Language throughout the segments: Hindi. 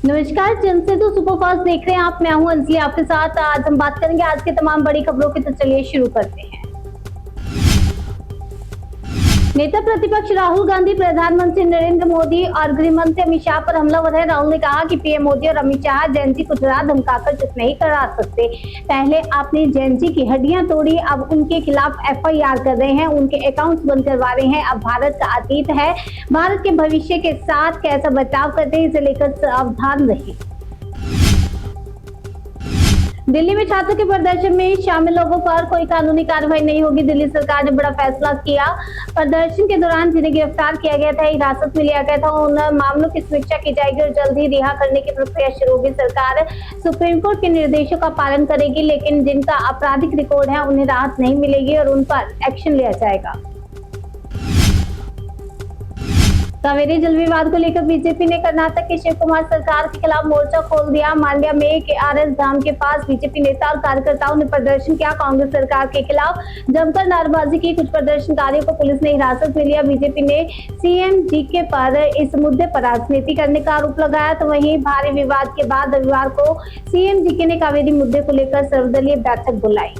नमस्कार, जनसेतु सुपरफास्ट देख रहे हैं आप। मैं हूं अंजलि आपके साथ। आज हम बात करेंगे आज के तमाम बड़ी खबरों की, तो चलिए शुरू करते हैं। नेता प्रतिपक्ष राहुल गांधी प्रधानमंत्री नरेंद्र मोदी और गृह मंत्री अमित शाह पर हमलावर है। राहुल ने कहा कि पीएम मोदी और अमित शाह जैन जी को डरा धमकाकर चुप नहीं करा सकते। पहले आपने जैन जी की हड्डियां तोड़ी, अब उनके खिलाफ एफआईआर कर रहे हैं, उनके अकाउंट्स बंद करवा रहे हैं। अब भारत का अतीत है, भारत के भविष्य के साथ कैसा बर्ताव करते हैं इसे लेकर सावधान रहिए। दिल्ली में छात्रों के प्रदर्शन में शामिल लोगों पर कोई कानूनी कार्रवाई नहीं होगी। दिल्ली सरकार ने बड़ा फैसला किया। प्रदर्शन के दौरान जिन्हें गिरफ्तार किया गया था, हिरासत में लिया गया था, उन मामलों की समीक्षा की जाएगी और जल्द ही रिहा करने की प्रक्रिया शुरू होगी। सरकार सुप्रीम कोर्ट के निर्देशों का पालन करेगी, लेकिन जिनका आपराधिक रिकॉर्ड है उन्हें राहत नहीं मिलेगी और उन पर एक्शन लिया जाएगा। कावेरी जल विवाद को लेकर बीजेपी ने कर्नाटक की शिव कुमार सरकार के खिलाफ मोर्चा खोल दिया। मांड्या में केआरएस धाम के पास बीजेपी नेता और कार्यकर्ताओं ने प्रदर्शन किया। कांग्रेस सरकार के खिलाफ जमकर नारेबाजी की। कुछ प्रदर्शनकारियों को पुलिस ने हिरासत में लिया। बीजेपी ने सीएम जीके पर इस मुद्दे पर राजनीति करने का आरोप लगाया, तो वहीं भारी विवाद के बाद रविवार को सीएम जीके ने कावेरी मुद्दे को लेकर सर्वदलीय बैठक बुलाई।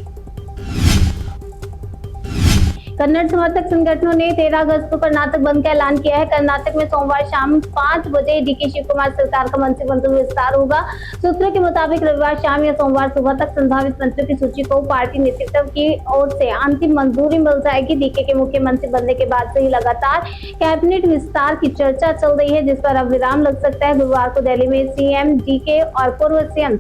कन्नड़ समर्थक संगठनों ने 13 अगस्त को कर्नाटक बंद का ऐलान किया है। कर्नाटक में सोमवार शाम 5 बजे डीके शिव कुमार सरकार का मंत्रिमंडल विस्तार होगा। सूत्रों के मुताबिक रविवार शाम या सोमवार सुबह तक संभावित मंत्रियों की सूची को पार्टी नेतृत्व की ओर से अंतिम मंजूरी मिल जाएगी। डीके के मुख्यमंत्री बनने के बाद से ही लगातार कैबिनेट विस्तार की चर्चा चल रही है, जिस पर अब विराम लग सकता है। गुरुवार को दिल्ली में सीएम डीके और पूर्व सीएम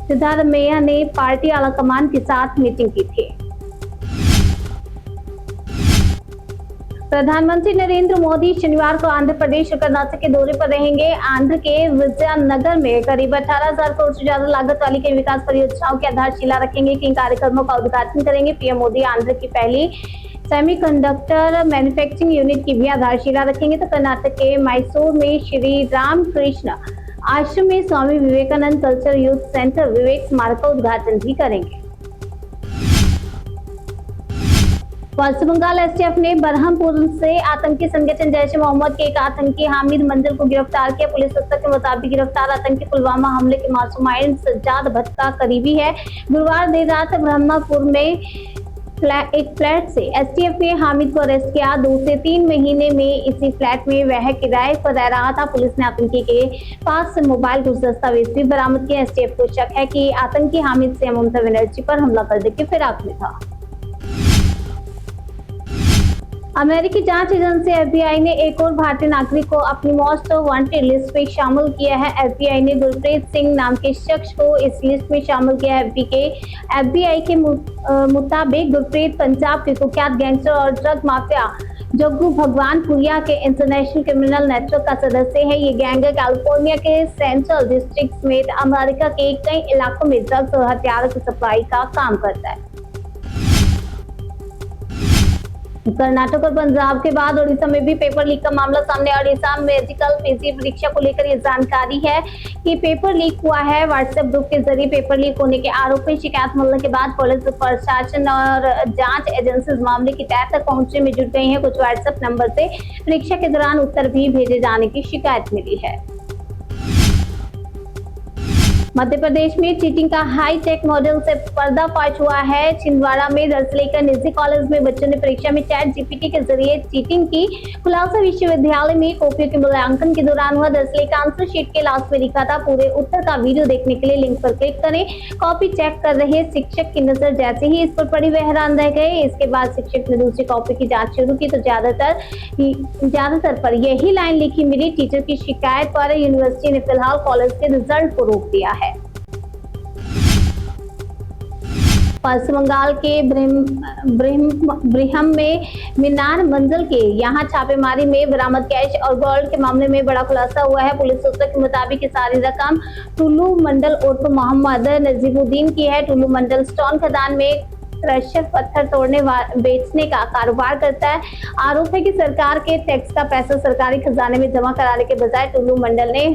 सिद्धारमैया ने पार्टी आलाकमान के साथ मीटिंग की थी। प्रधानमंत्री नरेंद्र मोदी शनिवार को आंध्र प्रदेश और कर्नाटक के दौरे पर रहेंगे। आंध्र के विजयनगर में करीब 18,000 करोड़ से ज्यादा लागत वाली कई विकास परियोजनाओं की आधारशिला रखेंगे। कई कार्यक्रमों का उद्घाटन करेंगे। पीएम मोदी आंध्र की पहली सेमीकंडक्टर मैन्युफैक्चरिंग यूनिट की भी आधारशिला रखेंगे, तो कर्नाटक के मैसूर में श्री रामकृष्ण आश्रम में Swami Vivekananda culture youth centre विवेक स्मारक का उद्घाटन भी करेंगे। पश्चिम बंगाल एसटीएफ ने बरहमपुर से आतंकी संगठन जैश ए मोहम्मद के एक आतंकी हामिद मंजर को गिरफ्तार किया। पुलिस सूत्रों के मुताबिक गिरफ्तार आतंकी पुलवामा हमले के मास्टरमाइंड सज्जाद भट्ट का करीबी है। गुरुवार देर रात ब्रह्मपुर में एक फ्लैट से एसटीएफ ने हामिद को अरेस्ट किया। 2 से 3 महीने में इसी फ्लैट में वह किराए पर रह रहा था। पुलिस ने आतंकी के पास से मोबाइल कुछ दस्तावेज भी बरामद किए। एसटीएफ को शक है कि आतंकी हामिद से ममता बनर्जी पर हमला करने की फिराक में था। अमेरिकी जांच एजेंसी एफबीआई ने एक और भारतीय नागरिक को अपनी मोस्ट वांटेड लिस्ट में शामिल किया है। एफबीआई ने गुरप्रीत सिंह नाम के शख्स को इस लिस्ट में शामिल किया है। एफबीआई के मुताबिक गुरप्रीत पंजाब के कुख्यात गैंगस्टर और ड्रग माफिया जग्गू भगवानपुरिया के इंटरनेशनल क्रिमिनल नेटवर्क का सदस्य है। ये गैंग कैलिफोर्निया के सेंट्रल डिस्ट्रिक्ट समेत अमेरिका के कई इलाकों में ड्रग्स और हथियारों की सप्लाई का काम करता है। कर्नाटक और पंजाब के बाद ओडिशा में भी पेपर लीक का मामला सामने आया। ओडिशा मेडिकल पीजी परीक्षा को लेकर ये जानकारी है कि पेपर लीक हुआ है। व्हाट्सएप ग्रुप के जरिए पेपर लीक होने के आरोप में शिकायत मिलने के बाद पुलिस प्रशासन और जांच एजेंसी इस मामले की तह तक पहुंचने में जुट गई है। कुछ व्हाट्सएप नंबर से परीक्षा के दौरान उत्तर भी भेजे जाने की शिकायत मिली है। मध्य प्रदेश में चीटिंग का हाईटेक मॉडल से पर्दाफाश हुआ है। छिंदवाड़ा में दर्ज लेकर निजी कॉलेज में बच्चों ने परीक्षा में चैट जीपीटी के जरिए चीटिंग की। खुलासा विश्वविद्यालय में कॉपियों के मूल्यांकन के दौरान हुआ। दर्ज लेकर आंसर शीट के लास्ट में लिखा था। पूरे उत्तर का वीडियो देखने के लिए लिंक पर क्लिक करें। कॉपी चेक कर रहे शिक्षक की नजर जैसे ही इस पर पड़ी वह हैरान रह गए। इसके बाद शिक्षक ने दूसरी कॉपी की जाँच शुरू की तो ज्यादातर पर यही लाइन लिखी मिली। टीचर की शिकायत पर यूनिवर्सिटी ने फिलहाल कॉलेज के रिजल्ट को रोक दिया है। पश्चिम बंगाल के ब्रिहम में मीनार मंजिल के यहाँ छापेमारी में बरामद कैश और गोल्ड के मामले में बड़ा खुलासा हुआ है। पुलिस सूत्रों के मुताबिक सारी रकम टुल्लू मंडल उर्फ मोहम्मद नजीबुद्दीन की है। टुल्लू मंडल स्टोन खदान में क्रशर पत्थर तोड़ने बेचने का कारोबार करता है। आरोप है कि सरकार के टैक्स का पैसा सरकारी खजाने में जमा कराने के बजाय टुल्लू मंडल ने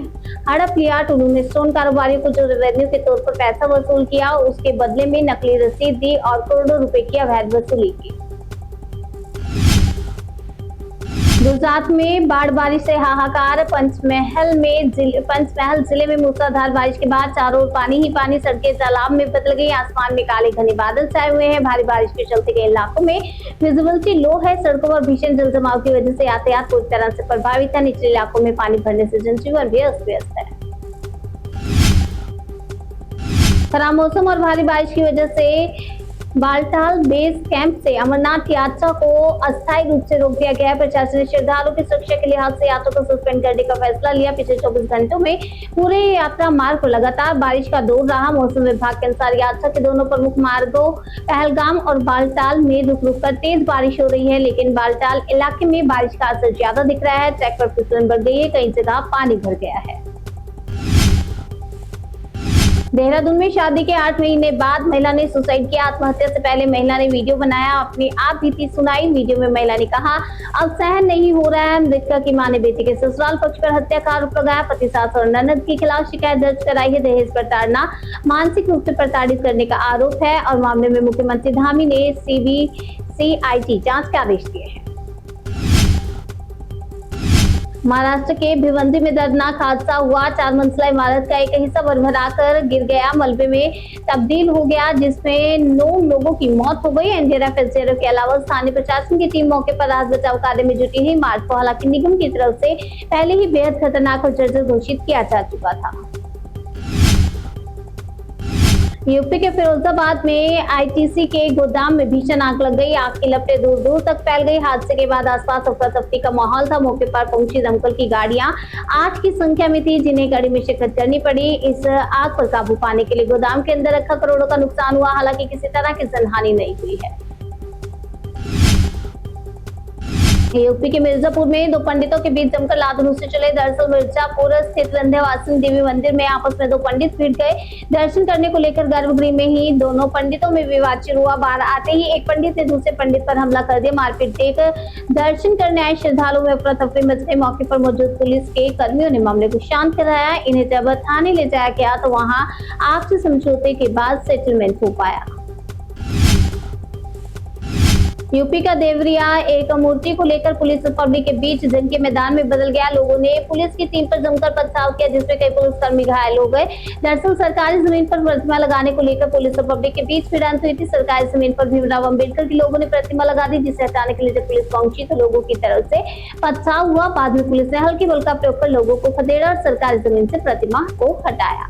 हड़प लिया। टुल्लू ने स्टोन कारोबारियों को जो रेवेन्यू के तौर पर पैसा वसूल किया, उसके बदले में नकली रसीद दी और करोड़ों रुपए की अवैध वसूली की। गुजरात में बाढ़ बारिश से हाहाकार। पंचमहल जिले में मूसलाधार बारिश के बाद चारों ओर पानी ही पानी, सड़कें तालाब में बदल गई। आसमान में काले घने बादल छाए हुए हैं। भारी बारिश के चलते कई इलाकों में विजिबिलिटी लो है। सड़कों पर भीषण जल जमाव की वजह से यातायात पूरी तरह से प्रभावित है। निचले इलाकों में पानी भरने से जनजीवन भी अस्त व्यस्त है। खराब मौसम और भारी बारिश की वजह से बालटाल बेस कैंप से अमरनाथ यात्रा को अस्थायी रूप से रोक दिया गया है। प्रशासन ने श्रद्धालुओं की सुरक्षा के लिहाज से यात्रा को सस्पेंड करने का फैसला लिया। पिछले 24 घंटों में पूरे यात्रा मार्ग पर लगातार बारिश का दौर रहा। मौसम विभाग के अनुसार यात्रा के दोनों प्रमुख मार्गों पहलगाम और बालटाल में रुक रुक कर तेज बारिश हो रही है, लेकिन बालटाल इलाके में बारिश का असर ज्यादा दिख रहा है। ट्रैक पर फिसलन बढ़ गई है, कई जगह पानी भर गया है। देहरादून में शादी के 8 महीने बाद महिला ने सुसाइड किया। आत्महत्या से पहले महिला ने वीडियो बनाया, अपनी आप बीती सुनाई। वीडियो में महिला ने कहा, अब सहन नहीं हो रहा है। मृतका की मां ने बेटी के ससुराल पक्ष पर हत्या का आरोप लगाया। पति, सास और ननद के खिलाफ शिकायत दर्ज कराई है। दहेज प्रताड़ना, मानसिक रूप से प्रताड़ित करने का आरोप है और मामले में मुख्यमंत्री धामी ने CBCIT जांच के आदेश दिए हैं। महाराष्ट्र के भिवंडी में दर्दनाक हादसा हुआ। 4 मंजिला इमारत का एक हिस्सा भरभराकर गिर गया, मलबे में तब्दील हो गया, जिसमें 9 लोगों की मौत हो गई। एनडीआरएफ एसडीआरएफ के अलावा स्थानीय प्रशासन की टीम मौके पर राहत बचाव कार्य में जुटी है। इमारत को हालांकि निगम की तरफ से पहले ही बेहद खतरनाक और जर्जर घोषित किया जा चुका था। यूपी के फिरोजाबाद में आईटीसी के गोदाम में भीषण आग लग गई। आग की लपटें दूर दूर तक फैल गई। हादसे के बाद आसपास अफरा तफरी का माहौल था। मौके पर पहुंची दमकल की गाड़ियां 8 की संख्या में थी, जिन्हें कड़ी में शिकस्त करनी पड़ी। इस आग पर काबू पाने के लिए गोदाम के अंदर रखा करोड़ों का नुकसान हुआ। हालांकि किसी तरह की जनहानि नहीं हुई है। यूपी के मिर्जापुर में 2 पंडितों के बीच जमकर लात-घूंस से चले। दरअसल मिर्जापुर स्थित विंध्यवासिनी देवी मंदिर में आपस में 2 पंडित भिड़ गए। दर्शन करने को लेकर गर्भगृह में ही दोनों पंडितों में विवाद शुरू हुआ। बाहर आते ही एक पंडित ने दूसरे पंडित पर हमला कर दिया। मारपीट देख दर्शन करने आए श्रद्धालुओं में अफरा तफरी मच गई। मौके पर मौजूद पुलिस के कर्मियों ने मामले को शांत कराया। इन्हें जब थाने ले जाया गया तो वहां आपसी समझौते के बाद सेटलमेंट हो पाया। यूपी का देवरिया एक मूर्ति को लेकर पुलिस और पब्लिक के बीच जंग के मैदान में बदल गया। लोगों ने पुलिस की टीम पर जमकर पथराव किया, जिसमें कई पुलिसकर्मी घायल हो गए। दरअसल सरकारी जमीन पर प्रतिमा लगाने को लेकर पुलिस और पब्लिक के बीच भिड़ंत हुई थी। सरकारी जमीन पर भीमराव अम्बेडकर की लोगों ने प्रतिमा लगा दी, जिसे हटाने के लिए जब पुलिस पहुंची तो लोगों की तरफ से पथराव हुआ। बाद में पुलिस ने हल्के बल का प्रयोग कर लोगों को खदेड़ा और सरकारी जमीन से प्रतिमा को हटाया।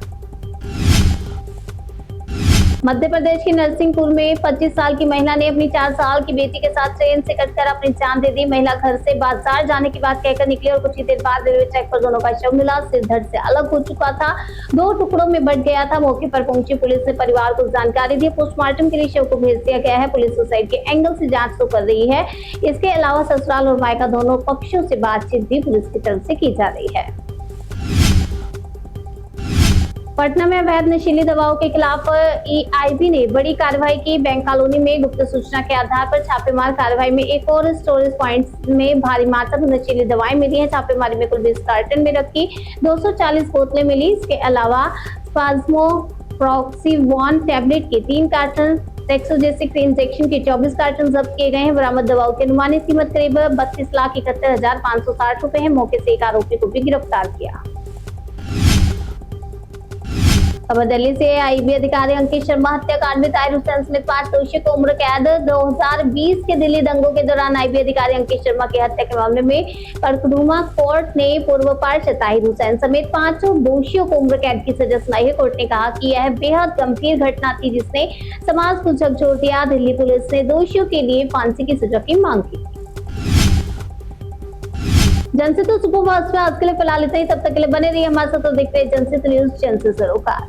मध्य प्रदेश के नरसिंहपुर में 25 साल की महिला ने अपनी 4 साल की बेटी के साथ ट्रेन से कटकर अपनी जान दे दी। महिला घर से बाजार जाने की बात कहकर निकली और कुछ ही देर बाद रेलवे ट्रैक पर दोनों का शव मिला। सिर धड़ से अलग हो चुका था, 2 टुकड़ों में बंट गया था। मौके पर पहुंची पुलिस ने परिवार को जानकारी दी। पोस्टमार्टम के लिए शव को भेज दिया गया है। पुलिस सुसाइड के एंगल से जांच तो कर रही है। इसके अलावा ससुराल और मायका दोनों पक्षों से बातचीत भी पुलिस की तरफ से की जा रही है। पटना में अवैध नशीली दवाओं के खिलाफ EIB ने बड़ी कार्रवाई की। बैंक कॉलोनी में गुप्त सूचना के आधार पर छापेमार कार्रवाई में एक और स्टोरेज पॉइंट्स में भारी मात्रा में नशीली दवाएं मिली हैं। छापेमारी में कुल 20 कार्टन में रखी 240 बोतलें मिली। इसके अलावा स्पाज्मोप्रॉक्सिवन टैबलेट के 3 कार्टन, टेक्सोजेसिक इंजेक्शन के 24 कार्टन जब्त किए गए हैं। बरामद दवाओं की अनुमानित कीमत करीब 32,71,560 रुपए है। मौके से एक आरोपी को भी गिरफ्तार किया। खबर दिल्ली से IB अधिकारी अंकित शर्मा हत्याकांड में ताहिर हुसैन समेत 5 दोषियों को उम्र कैद। 2020 के दिल्ली दंगों के दौरान IB अधिकारी अंकित शर्मा की हत्या के मामले में कड़कड़ुमा कोर्ट ने पूर्व पार्षद ताहिर हुसैन समेत 5 दोषियों को उम्र कैद की सजा सुनाई है। कोर्ट ने कहा कि यह बेहद गंभीर घटना थी, जिसने समाज को झकझोर दिया। दिल्ली पुलिस ने दोषियों के लिए फांसी की सजा की मांग की। जनसित सुपरफास्ट में आज के लिए फिलहाल इतना ही। तब तक के लिए बने रहिए हमारे साथ और देखते रहिए जनसित न्यूज, जन से सरोकार।